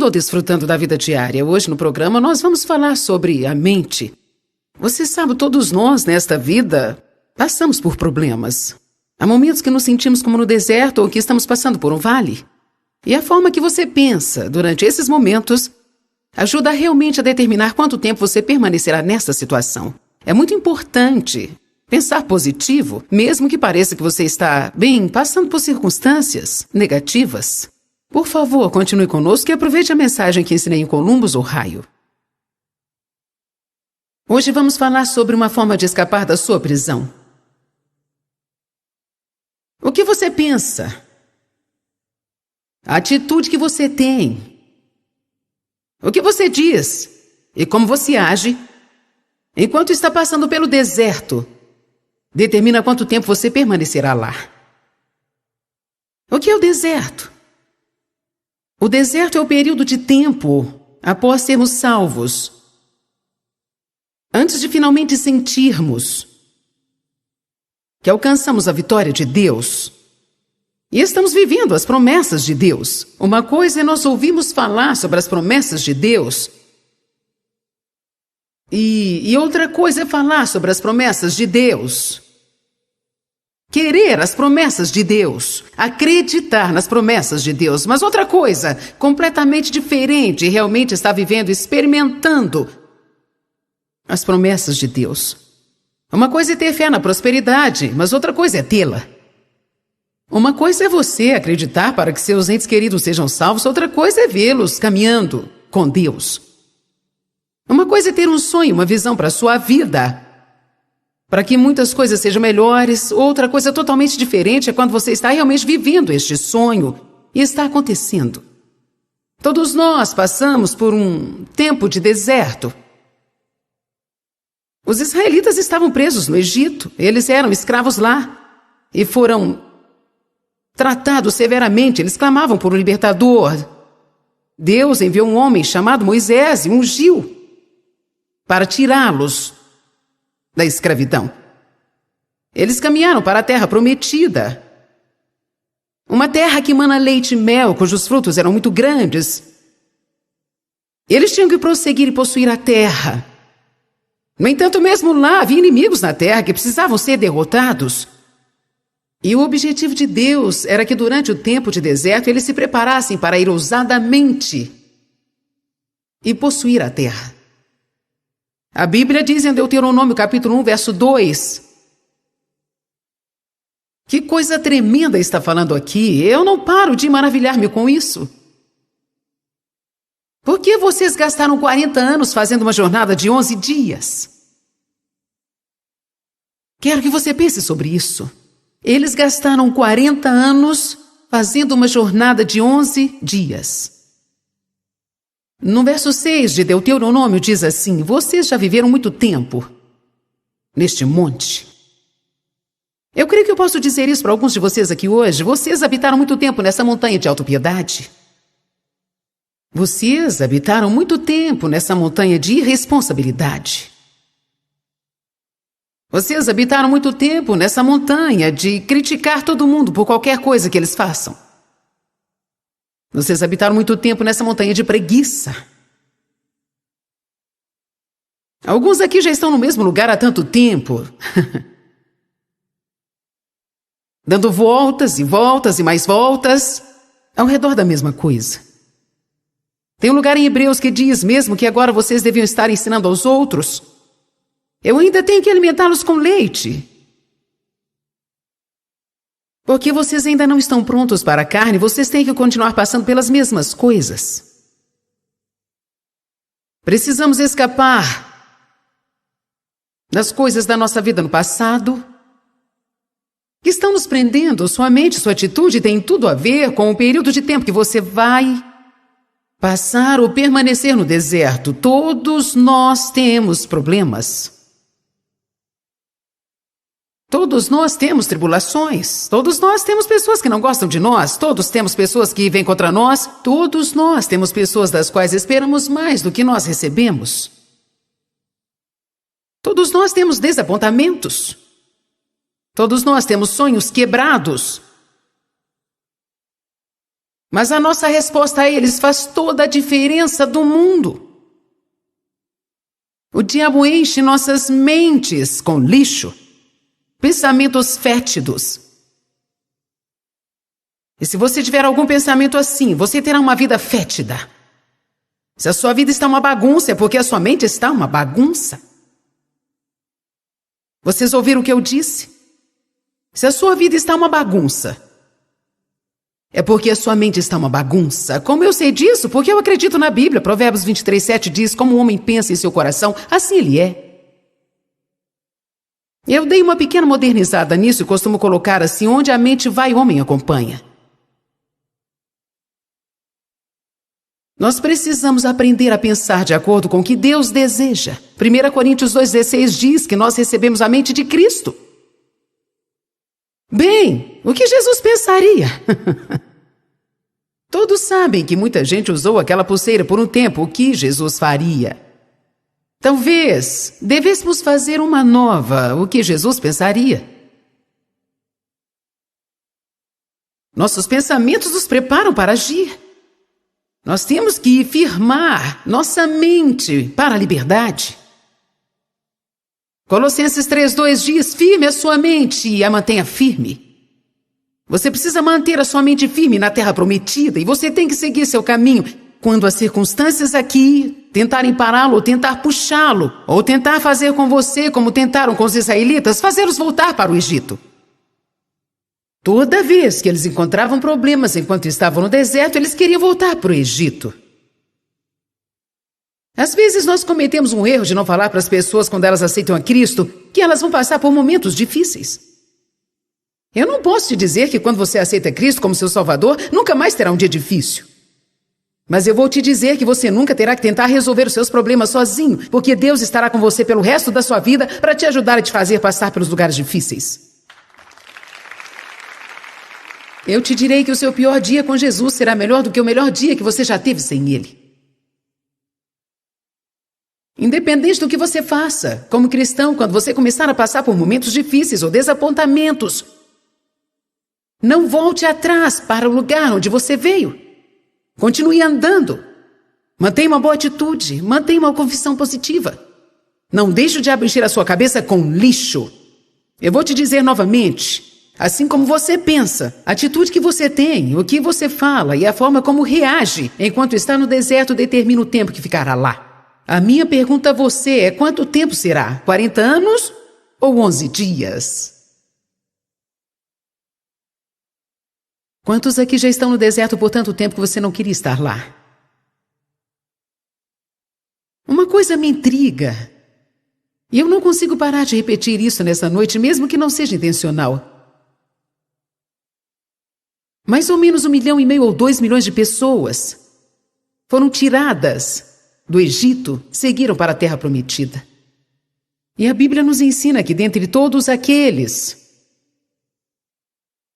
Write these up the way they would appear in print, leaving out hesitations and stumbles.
andou desfrutando da vida diária? Hoje no programa nós vamos falar sobre a mente. Você sabe, todos nós nesta vida passamos por problemas. Há momentos que nos sentimos como no deserto ou que estamos passando por um vale. E a forma que você pensa durante esses momentos ajuda realmente a determinar quanto tempo você permanecerá nessa situação. É muito importante pensar positivo, mesmo que pareça que você está, passando por circunstâncias negativas. Por favor, continue conosco e aproveite a mensagem que ensinei em Columbus, Ohio. Hoje vamos falar sobre uma forma de escapar da sua prisão. O que você pensa? A atitude que você tem? O que você diz? E como você age? Enquanto está passando pelo deserto, determina quanto tempo você permanecerá lá. O que é o deserto? O deserto é o período de tempo após sermos salvos, antes de finalmente sentirmos que alcançamos a vitória de Deus e estamos vivendo as promessas de Deus. Uma coisa é nós ouvirmos falar sobre as promessas de Deus e outra coisa é falar sobre as promessas de Deus. Querer as promessas de Deus, acreditar nas promessas de Deus, mas outra coisa completamente diferente, realmente está vivendo, experimentando as promessas de Deus. Uma coisa é ter fé na prosperidade, mas outra coisa é tê-la. Uma coisa é você acreditar para que seus entes queridos sejam salvos, outra coisa é vê-los caminhando com Deus. Uma coisa é ter um sonho, uma visão para a sua vida, para que muitas coisas sejam melhores. Outra coisa totalmente diferente é quando você está realmente vivendo este sonho e está acontecendo. Todos nós passamos por um tempo de deserto. Os israelitas estavam presos no Egito, eles eram escravos lá e foram tratados severamente, eles clamavam por um libertador. Deus enviou um homem chamado Moisés e ungiu para tirá-los da escravidão. Eles caminharam para a terra prometida, uma terra que mana leite e mel, cujos frutos eram muito grandes. Eles tinham que prosseguir e possuir a terra. No entanto, mesmo lá havia inimigos na terra que precisavam ser derrotados. E o objetivo de Deus era que durante o tempo de deserto eles se preparassem para ir ousadamente e possuir a terra. A Bíblia diz em Deuteronômio capítulo 1, verso 2. Que coisa tremenda está falando aqui. Eu não paro de maravilhar-me com isso. Por que vocês gastaram 40 anos fazendo uma jornada de 11 dias? Quero que você pense sobre isso. Eles gastaram 40 anos fazendo uma jornada de 11 dias. No verso 6 de Deuteronômio diz assim: vocês já viveram muito tempo neste monte. Eu creio que eu posso dizer isso para alguns de vocês aqui hoje. Vocês habitaram muito tempo nessa montanha de autopiedade. Vocês habitaram muito tempo nessa montanha de irresponsabilidade. Vocês habitaram muito tempo nessa montanha de criticar todo mundo por qualquer coisa que eles façam. Vocês habitaram muito tempo nessa montanha de preguiça. Alguns aqui já estão no mesmo lugar há tanto tempo. Dando voltas e voltas e mais voltas ao redor da mesma coisa. Tem um lugar em Hebreus que diz mesmo que agora vocês deviam estar ensinando aos outros. Eu ainda tenho que alimentá-los com leite. Porque vocês ainda não estão prontos para a carne, vocês têm que continuar passando pelas mesmas coisas. Precisamos escapar das coisas da nossa vida no passado que estão nos prendendo. Sua mente, sua atitude tem tudo a ver com o período de tempo que você vai passar ou permanecer no deserto. Todos nós temos problemas. Todos nós temos tribulações. Todos nós temos pessoas que não gostam de nós. Todos temos pessoas que vêm contra nós. Todos nós temos pessoas das quais esperamos mais do que nós recebemos. Todos nós temos desapontamentos. Todos nós temos sonhos quebrados. Mas a nossa resposta a eles faz toda a diferença do mundo. O diabo enche nossas mentes com lixo, pensamentos fétidos. E se você tiver algum pensamento assim, você terá uma vida fétida. Se a sua vida está uma bagunça, é porque a sua mente está uma bagunça. Vocês ouviram o que eu disse? Se a sua vida está uma bagunça, é porque a sua mente está uma bagunça. Como eu sei disso? Porque eu acredito na Bíblia. Provérbios 23:7 diz, como o homem pensa em seu coração, assim ele é. Eu dei uma pequena modernizada nisso e costumo colocar assim, onde a mente vai, o homem acompanha. Nós precisamos aprender a pensar de acordo com o que Deus deseja. 1 Coríntios 2,16 diz que nós recebemos a mente de Cristo. Bem, o que Jesus pensaria? Todos sabem que muita gente usou aquela pulseira por um tempo. O que Jesus faria? Talvez devêssemos fazer uma nova. O que Jesus pensaria? Nossos pensamentos nos preparam para agir. Nós temos que firmar nossa mente para a liberdade. Colossenses 3:2 diz, firme a sua mente e a mantenha firme. Você precisa manter a sua mente firme na terra prometida e você tem que seguir seu caminho. Quando as circunstâncias aqui tentarem pará-lo, ou tentar puxá-lo, ou tentar fazer com você como tentaram com os israelitas, fazê-los voltar para o Egito. Toda vez que eles encontravam problemas enquanto estavam no deserto, eles queriam voltar para o Egito. Às vezes nós cometemos um erro de não falar para as pessoas quando elas aceitam a Cristo que elas vão passar por momentos difíceis. Eu não posso te dizer que quando você aceita Cristo como seu Salvador, nunca mais terá um dia difícil. Mas eu vou te dizer que você nunca terá que tentar resolver os seus problemas sozinho, porque Deus estará com você pelo resto da sua vida para te ajudar a te fazer passar pelos lugares difíceis. Eu te direi que o seu pior dia com Jesus será melhor do que o melhor dia que você já teve sem Ele. Independente do que você faça, como cristão, quando você começar a passar por momentos difíceis ou desapontamentos, não volte atrás para o lugar onde você veio. Continue andando. Mantenha uma boa atitude, mantenha uma confissão positiva. Não deixe o diabo encher a sua cabeça com lixo. Eu vou te dizer novamente, assim como você pensa, a atitude que você tem, o que você fala e a forma como reage enquanto está no deserto determina o tempo que ficará lá. A minha pergunta a você é quanto tempo será? 40 anos ou 11 dias? Quantos aqui já estão no deserto por tanto tempo que você não queria estar lá? Uma coisa me intriga. E eu não consigo parar de repetir isso nessa noite, mesmo que não seja intencional. Mais ou menos 1,5 milhão ou 2 milhões de pessoas foram tiradas do Egito, seguiram para a Terra Prometida. E a Bíblia nos ensina que dentre todos aqueles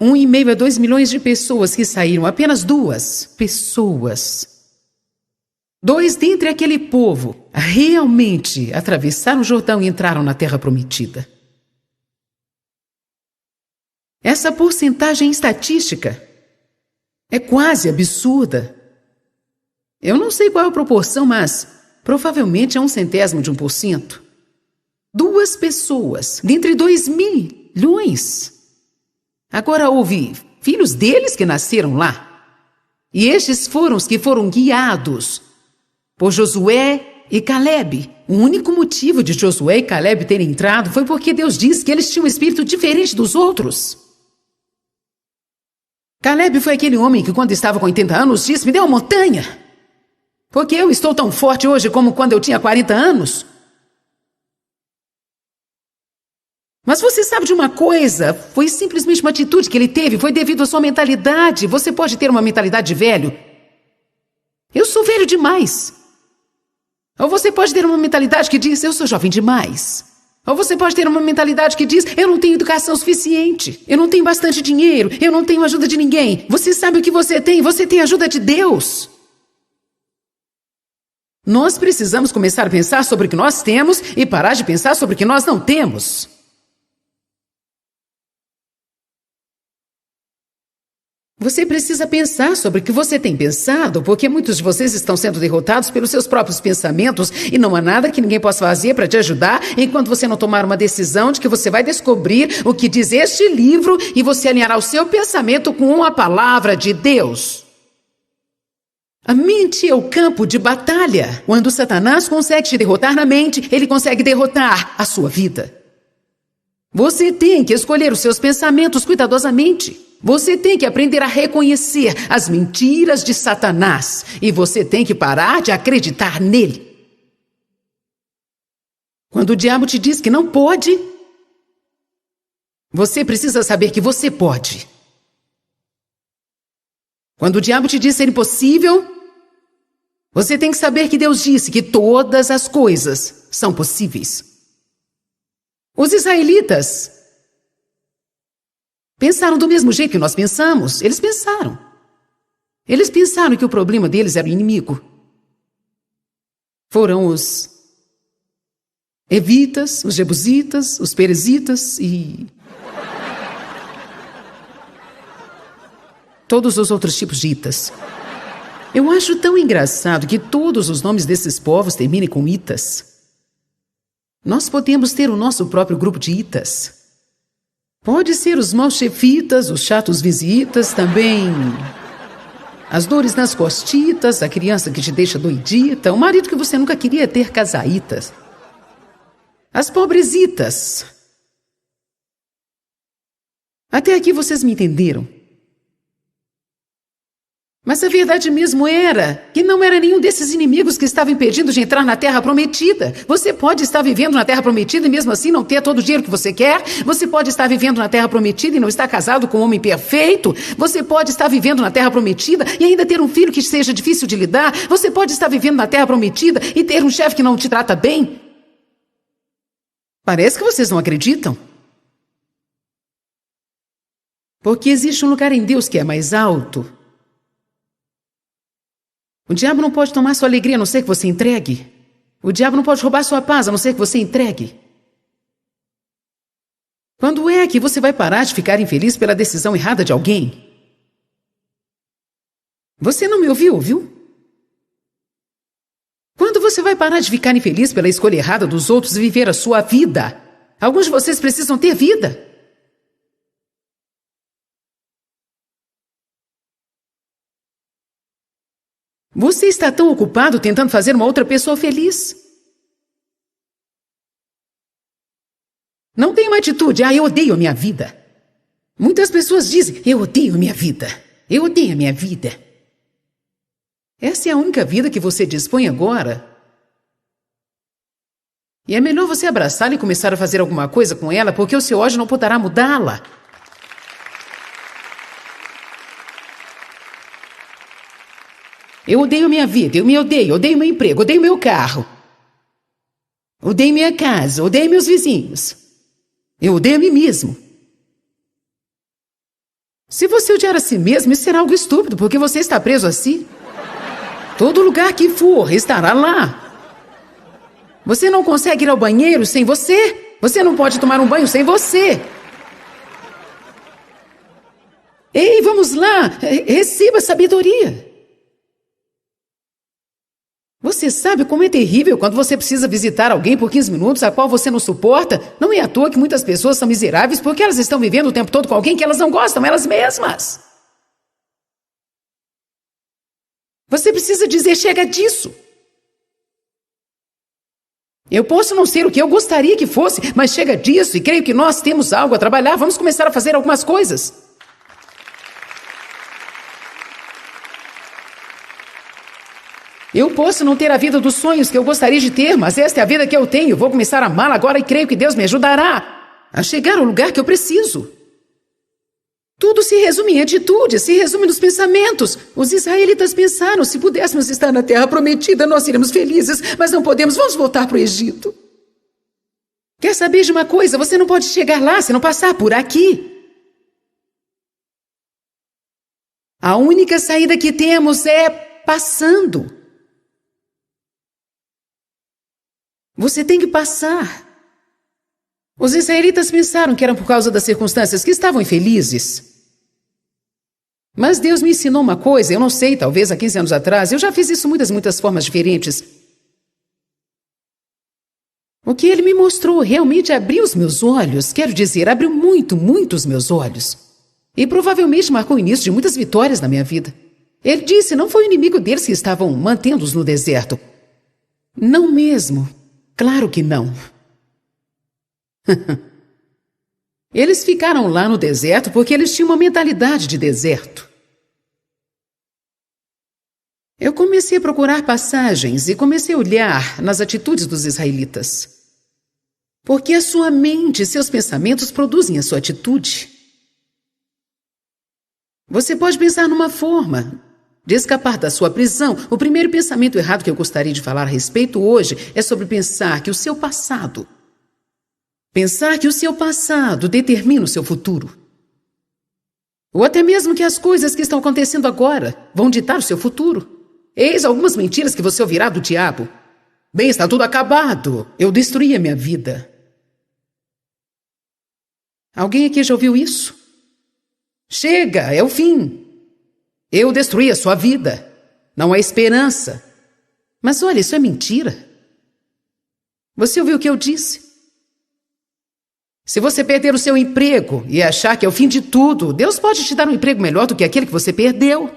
1,5 a 2 milhões de pessoas que saíram, apenas 2 pessoas, 2 dentre aquele povo, realmente atravessaram o Jordão e entraram na Terra Prometida. Essa porcentagem estatística é quase absurda. Eu não sei qual é a proporção, mas provavelmente é 0,01%. 2 pessoas, dentre 2 milhões. Agora houve filhos deles que nasceram lá. E estes foram os que foram guiados por Josué e Calebe. O único motivo de Josué e Calebe terem entrado foi porque Deus disse que eles tinham um espírito diferente dos outros. Calebe foi aquele homem que quando estava com 80 anos disse, me dê uma montanha. Porque eu estou tão forte hoje como quando eu tinha 40 anos. Mas você sabe de uma coisa? Foi simplesmente uma atitude que ele teve, foi devido à sua mentalidade. Você pode ter uma mentalidade de velho. Eu sou velho demais. Ou você pode ter uma mentalidade que diz, eu sou jovem demais. Ou você pode ter uma mentalidade que diz, eu não tenho educação suficiente. Eu não tenho bastante dinheiro. Eu não tenho ajuda de ninguém. Você sabe o que você tem? Você tem a ajuda de Deus. Nós precisamos começar a pensar sobre o que nós temos e parar de pensar sobre o que nós não temos. Você precisa pensar sobre o que você tem pensado, porque muitos de vocês estão sendo derrotados pelos seus próprios pensamentos e não há nada que ninguém possa fazer para te ajudar enquanto você não tomar uma decisão de que você vai descobrir o que diz este livro e você alinhará o seu pensamento com a palavra de Deus. A mente é o campo de batalha. Quando Satanás consegue te derrotar na mente, ele consegue derrotar a sua vida. Você tem que escolher os seus pensamentos cuidadosamente. Você tem que aprender a reconhecer as mentiras de Satanás. E você tem que parar de acreditar nele. Quando o diabo te diz que não pode, você precisa saber que você pode. Quando o diabo te diz ser impossível, você tem que saber que Deus disse que todas as coisas são possíveis. Os israelitas pensaram do mesmo jeito que nós pensamos. Eles pensaram que o problema deles era o inimigo. Foram os evitas, os jebusitas, os perezitas e todos os outros tipos de itas. Eu acho tão engraçado que todos os nomes desses povos terminem com itas. Nós podemos ter o nosso próprio grupo de itas. Pode ser os maus chefitas, os chatos visitas, também as dores nas costitas, a criança que te deixa doidita, o marido que você nunca queria ter, casaitas. As pobresitas. Até aqui vocês me entenderam. Mas a verdade mesmo era que não era nenhum desses inimigos que estava impedindo de entrar na Terra Prometida. Você pode estar vivendo na Terra Prometida e mesmo assim não ter todo o dinheiro que você quer. Você pode estar vivendo na Terra Prometida e não estar casado com um homem perfeito. Você pode estar vivendo na Terra Prometida e ainda ter um filho que seja difícil de lidar. Você pode estar vivendo na Terra Prometida e ter um chefe que não te trata bem. Parece que vocês não acreditam. Porque existe um lugar em Deus que é mais alto. O diabo não pode tomar sua alegria a não ser que você entregue. O diabo não pode roubar sua paz a não ser que você entregue. Quando é que você vai parar de ficar infeliz pela decisão errada de alguém? Você não me ouviu, viu? Quando você vai parar de ficar infeliz pela escolha errada dos outros e viver a sua vida? Alguns de vocês precisam ter vida. Você está tão ocupado tentando fazer uma outra pessoa feliz. Não tem uma atitude, eu odeio a minha vida. Muitas pessoas dizem, eu odeio a minha vida. Eu odeio a minha vida. Essa é a única vida que você dispõe agora. E é melhor você abraçá-la e começar a fazer alguma coisa com ela, porque o seu ódio não poderá mudá-la. Eu odeio minha vida, eu me odeio meu emprego, odeio meu carro. Odeio minha casa, odeio meus vizinhos. Eu odeio a mim mesmo. Se você odiar a si mesmo, isso será algo estúpido, porque você está preso a si. Todo lugar que for, estará lá. Você não consegue ir ao banheiro sem você. Você não pode tomar um banho sem você. Ei, vamos lá, receba sabedoria. Você sabe como é terrível quando você precisa visitar alguém por 15 minutos a qual você não suporta? Não é à toa que muitas pessoas são miseráveis porque elas estão vivendo o tempo todo com alguém que elas não gostam, elas mesmas. Você precisa dizer, chega disso. Eu posso não ser o que eu gostaria que fosse, mas chega disso e creio que nós temos algo a trabalhar. Vamos começar a fazer algumas coisas. Eu posso não ter a vida dos sonhos que eu gostaria de ter, mas esta é a vida que eu tenho. Vou começar a amá-la agora e creio que Deus me ajudará a chegar ao lugar que eu preciso. Tudo se resume em atitude, se resume nos pensamentos. Os israelitas pensaram, se pudéssemos estar na terra prometida, nós seríamos felizes, mas não podemos, vamos voltar para o Egito. Quer saber de uma coisa? Você não pode chegar lá se não passar por aqui. A única saída que temos é passando. Você tem que passar. Os israelitas pensaram que eram por causa das circunstâncias que estavam infelizes. Mas Deus me ensinou uma coisa, eu não sei, talvez há 15 anos atrás, eu já fiz isso muitas formas diferentes. O que Ele me mostrou realmente abriu os meus olhos, quero dizer, abriu muito os meus olhos. E provavelmente marcou o início de muitas vitórias na minha vida. Ele disse, não foi o inimigo deles que estavam mantendo-os no deserto. Não mesmo. Claro que não. Eles ficaram lá no deserto porque eles tinham uma mentalidade de deserto. Eu comecei a procurar passagens e comecei a olhar nas atitudes dos israelitas. Porque a sua mente e seus pensamentos produzem a sua atitude. Você pode pensar numa forma de escapar da sua prisão. O primeiro pensamento errado que eu gostaria de falar a respeito hoje é sobre pensar que o seu passado determina o seu futuro. Ou até mesmo que as coisas que estão acontecendo agora vão ditar o seu futuro. Eis algumas mentiras que você ouvirá do diabo. Bem, está tudo acabado. Eu destruí a minha vida. Alguém aqui já ouviu isso? Chega, é o fim. Eu destruí a sua vida. Não há esperança. Mas olha, isso é mentira. Você ouviu o que eu disse? Se você perder o seu emprego e achar que é o fim de tudo, Deus pode te dar um emprego melhor do que aquele que você perdeu.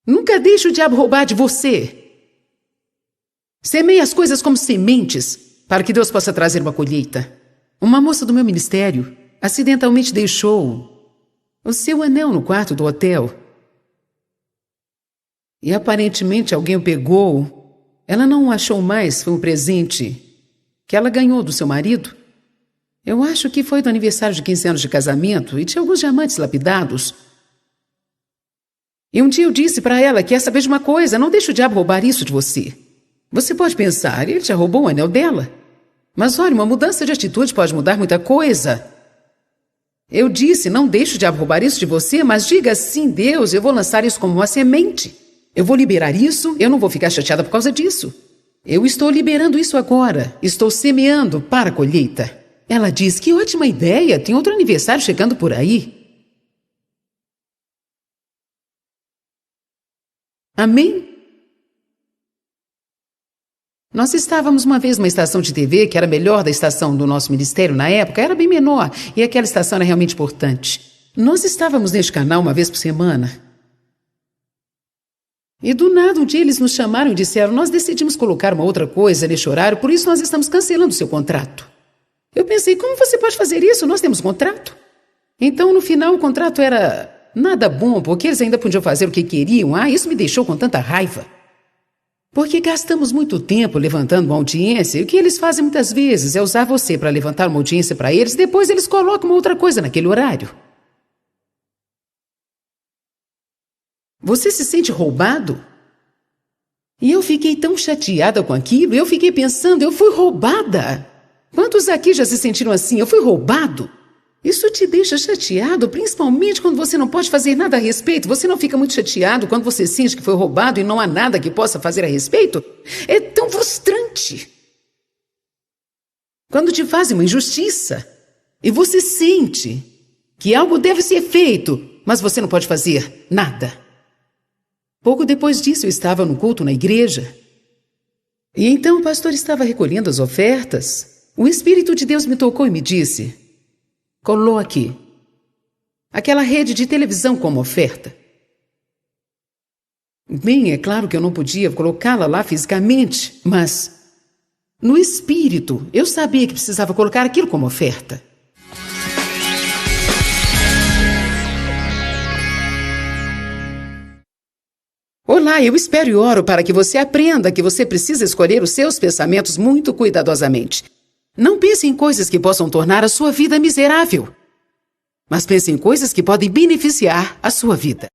Nunca deixe o diabo roubar de você. Semeie as coisas como sementes para que Deus possa trazer uma colheita. Uma moça do meu ministério acidentalmente deixou o seu anel no quarto do hotel. E aparentemente alguém o pegou. Ela não o achou mais, foi um presente que ela ganhou do seu marido. Eu acho que foi do aniversário de 15 anos de casamento e tinha alguns diamantes lapidados. E um dia eu disse para ela que ia saber de uma coisa, não deixe o diabo roubar isso de você. Você pode pensar, ele já roubou o anel dela. Mas olha, uma mudança de atitude pode mudar muita coisa. Eu disse, não deixe o diabo roubar isso de você, mas diga sim, Deus, eu vou lançar isso como uma semente. Eu vou liberar isso, eu não vou ficar chateada por causa disso. Eu estou liberando isso agora, estou semeando para a colheita. Ela diz, que ótima ideia, tem outro aniversário chegando por aí. Amém? Nós estávamos uma vez numa estação de TV que era melhor da estação do nosso ministério na época, era bem menor, e aquela estação era realmente importante. Nós estávamos neste canal uma vez por semana. E do nada um dia eles nos chamaram e disseram, nós decidimos colocar uma outra coisa neste horário, por isso nós estamos cancelando o seu contrato. Eu pensei, como você pode fazer isso? Nós temos contrato. Então no final o contrato era nada bom, porque eles ainda podiam fazer o que queriam. Isso me deixou com tanta raiva. Porque gastamos muito tempo levantando uma audiência, e o que eles fazem muitas vezes é usar você para levantar uma audiência para eles, depois eles colocam uma outra coisa naquele horário. Você se sente roubado? E eu fiquei tão chateada com aquilo, eu fiquei pensando, eu fui roubada. Quantos aqui já se sentiram assim? Eu fui roubado. Isso te deixa chateado, principalmente quando você não pode fazer nada a respeito. Você não fica muito chateado quando você sente que foi roubado e não há nada que possa fazer a respeito? É tão frustrante. Quando te fazem uma injustiça e você sente que algo deve ser feito, mas você não pode fazer nada. Pouco depois disso, eu estava no culto na igreja. E então o pastor estava recolhendo as ofertas. O Espírito de Deus me tocou e me disse, coloque aquela rede de televisão como oferta. Bem, é claro que eu não podia colocá-la lá fisicamente, mas no espírito eu sabia que precisava colocar aquilo como oferta. Olá, eu espero e oro para que você aprenda que você precisa escolher os seus pensamentos muito cuidadosamente. Não pense em coisas que possam tornar a sua vida miserável, mas pense em coisas que podem beneficiar a sua vida.